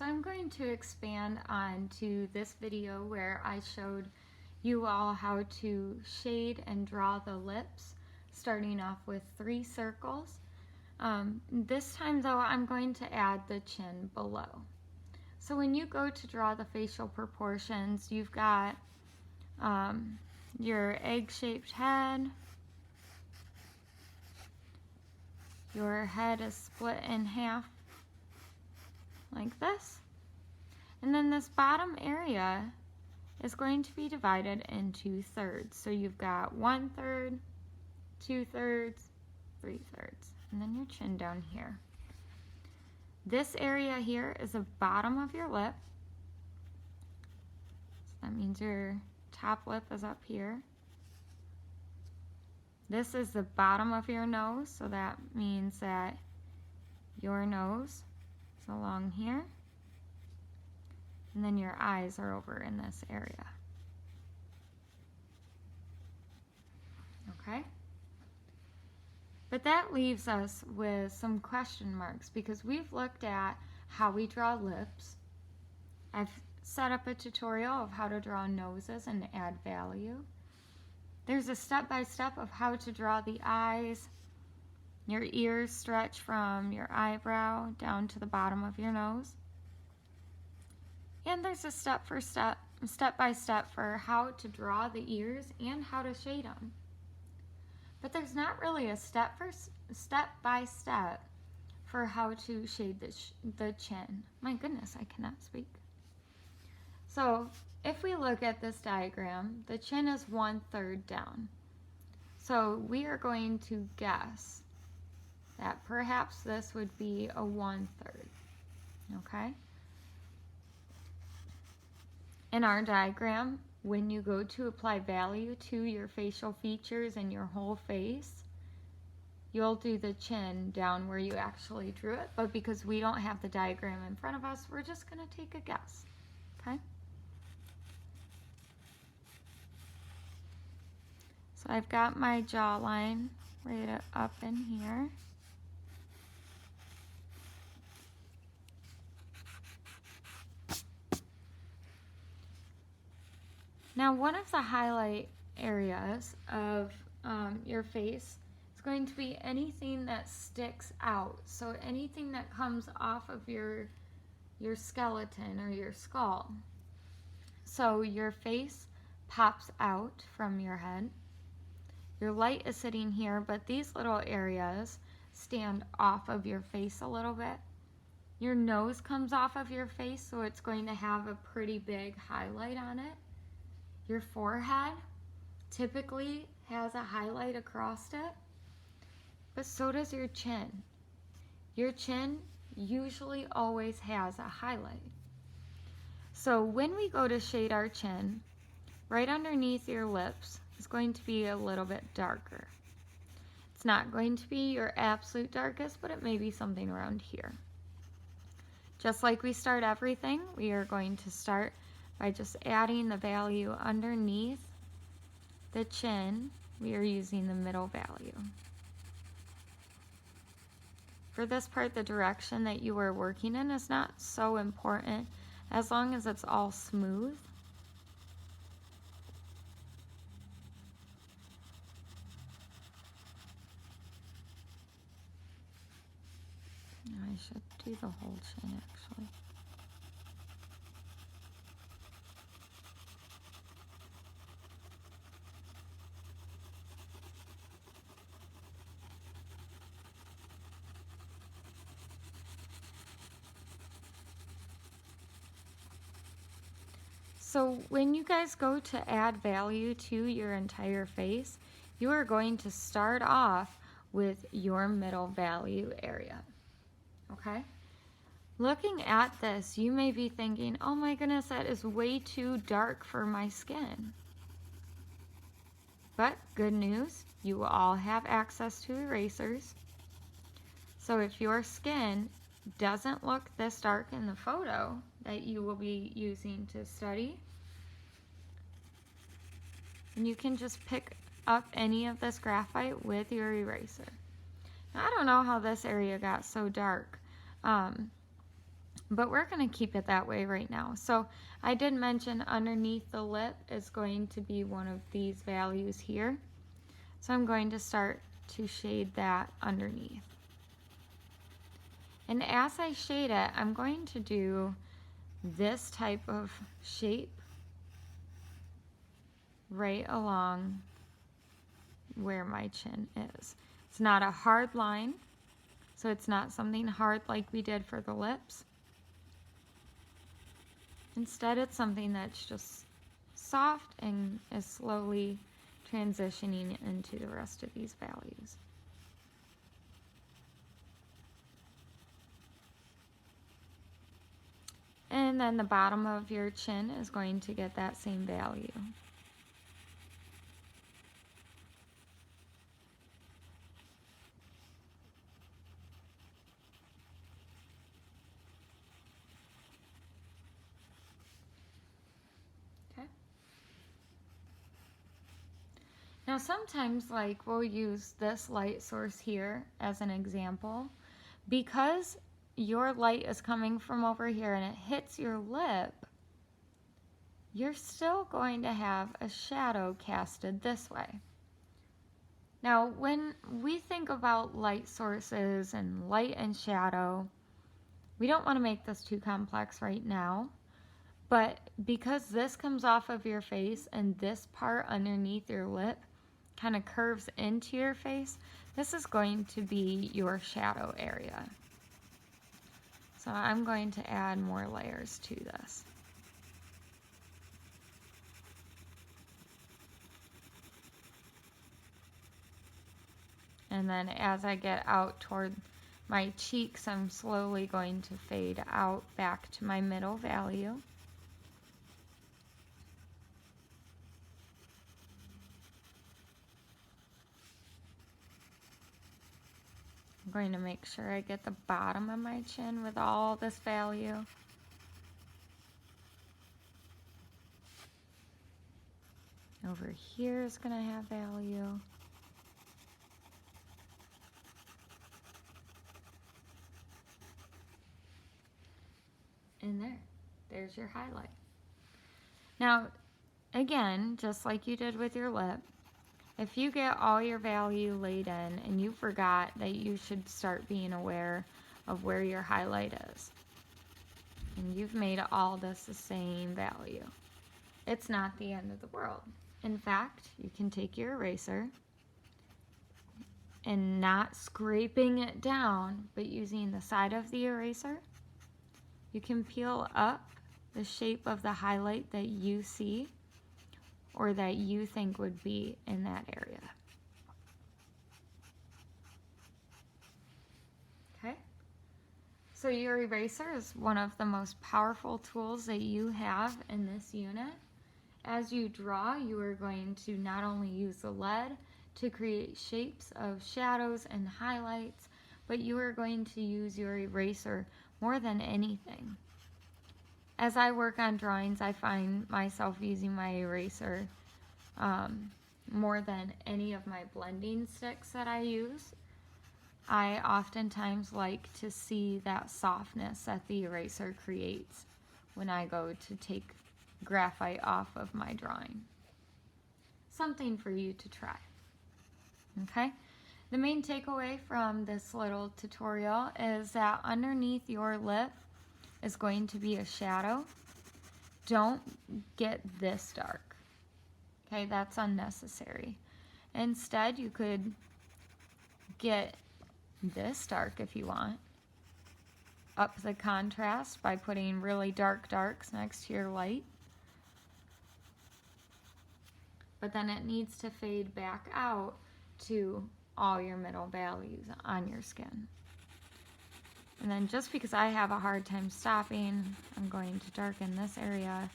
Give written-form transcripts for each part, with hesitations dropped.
So I'm going to expand on to this video where I showed you all how to shade and draw the lips, starting off with 3 circles. This time though, I'm going to add the chin below. So when you go to draw the facial proportions, you've got your egg-shaped head. Your head is split in half like this. And then this bottom area is going to be divided into thirds. So you've got 1/3, 2/3, 3/3, and then your chin down here. This area here is the bottom of your lip. So that means your top lip is up here. This is the bottom of your nose, so that means that your nose is along here. And then your eyes are over in this area. Okay? But that leaves us with some question marks because we've looked at how we draw lips. I've set up a tutorial of how to draw noses and add value. There's a step-by-step of how to draw the eyes. Your ears stretch from your eyebrow down to the bottom of your nose. And there's a step-by-step for how to draw the ears and how to shade them. But there's not really a step-by-step for how to shade the chin. My goodness, I cannot speak. So if we look at this diagram, the chin is 1/3 down. So we are going to guess that perhaps this would be a 1/3, okay? In our diagram, when you go to apply value to your facial features and your whole face, you'll do the chin down where you actually drew it, but because we don't have the diagram in front of us, we're just going to take a guess, okay? So I've got my jawline right up in here. Now, one of the highlight areas of your face is going to be anything that sticks out. So anything that comes off of your skeleton or your skull. So your face pops out from your head. Your light is sitting here, but these little areas stand off of your face a little bit. Your nose comes off of your face, so it's going to have a pretty big highlight on it. Your forehead typically has a highlight across it, but so does your chin. Your chin usually always has a highlight. So when we go to shade our chin, right underneath your lips is going to be a little bit darker. It's not going to be your absolute darkest, but it may be something around here. Just like we start everything, we are going to start by just adding the value underneath the chin. We are using the middle value. For this part, the direction that you are working in is not so important as long as it's all smooth. I should do the whole chin actually. So when you guys go to add value to your entire face, you are going to start off with your middle value area, okay? Looking at this, you may be thinking, oh my goodness, that is way too dark for my skin. But good news, you all have access to erasers. So if your skin doesn't look this dark in the photo that you will be using to study, and you can just pick up any of this graphite with your eraser. Now, I don't know how this area got so dark, but we're going to keep it that way right now. So I did mention underneath the lip is going to be one of these values here. So I'm going to start to shade that underneath. And as I shade it, I'm going to do this type of shape right along where my chin is. It's not a hard line, so it's not something hard like we did for the lips. Instead, it's something that's just soft and is slowly transitioning into the rest of these values. And then the bottom of your chin is going to get that same value. Okay. Now sometimes like we'll use this light source here as an example. Because your light is coming from over here and it hits your lip, you're still going to have a shadow casted this way. Now, when we think about light sources and light and shadow, we don't want to make this too complex right now, but because this comes off of your face and this part underneath your lip kind of curves into your face, this is going to be your shadow area. So I'm going to add more layers to this. And then as I get out toward my cheeks, I'm slowly going to fade out back to my middle value. I'm going to make sure I get the bottom of my chin with all this value. Over here is going to have value. And there's your highlight. Now, again, just like you did with your lip, if you get all your value laid in and you forgot that you should start being aware of where your highlight is, and you've made all this the same value, it's not the end of the world. In fact, you can take your eraser and not scraping it down, but using the side of the eraser, you can peel up the shape of the highlight that you see or that you think would be in that area. Okay? So your eraser is one of the most powerful tools that you have in this unit. As you draw, you are going to not only use the lead to create shapes of shadows and highlights, but you are going to use your eraser more than anything. As I work on drawings, I find myself using my eraser more than any of my blending sticks that I use. I oftentimes like to see that softness that the eraser creates when I go to take graphite off of my drawing. Something for you to try. Okay? The main takeaway from this little tutorial is that underneath your lip is going to be a shadow. Don't get this dark. Okay, that's unnecessary. Instead, you could get this dark if you want. Up the contrast by putting really dark darks next to your light. But then it needs to fade back out to all your middle values on your skin. And then just because I have a hard time stopping, I'm going to darken this area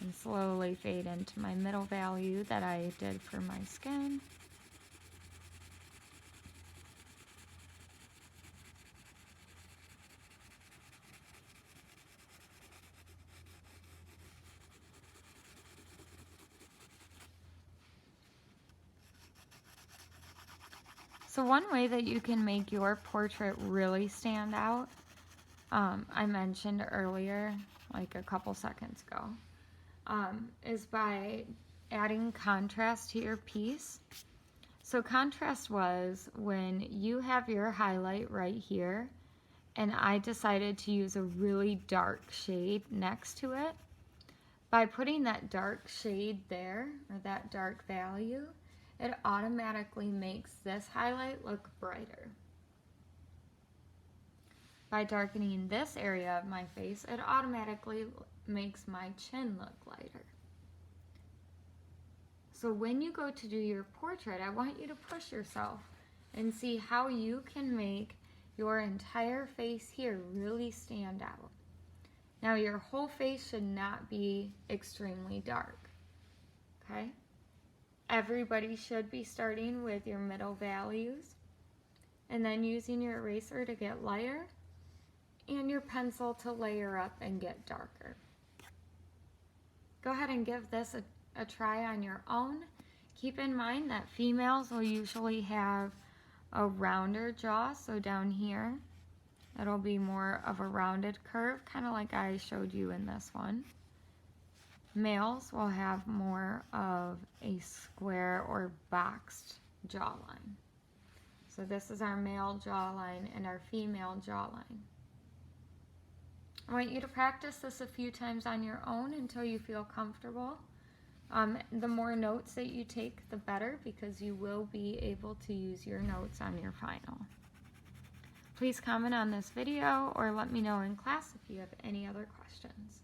and slowly fade into my middle value that I did for my skin. So one way that you can make your portrait really stand out I mentioned earlier, like a couple seconds ago, is by adding contrast to your piece. So contrast was when you have your highlight right here, and I decided to use a really dark shade next to it. By putting that dark shade there, or that dark value, it automatically makes this highlight look brighter. By darkening this area of my face, it automatically makes my chin look lighter. So when you go to do your portrait, I want you to push yourself and see how you can make your entire face here really stand out. Now your whole face should not be extremely dark, okay? Everybody should be starting with your middle values and then using your eraser to get lighter and your pencil to layer up and get darker. Go ahead and give this a try on your own. Keep in mind that females will usually have a rounder jaw, so down here it'll be more of a rounded curve, kind of like I showed you in this one. Males will have more of a square or boxed jawline. So this is our male jawline and our female jawline. I want you to practice this a few times on your own until you feel comfortable. The more notes that you take, the better, because you will be able to use your notes on your final. Please comment on this video or let me know in class if you have any other questions.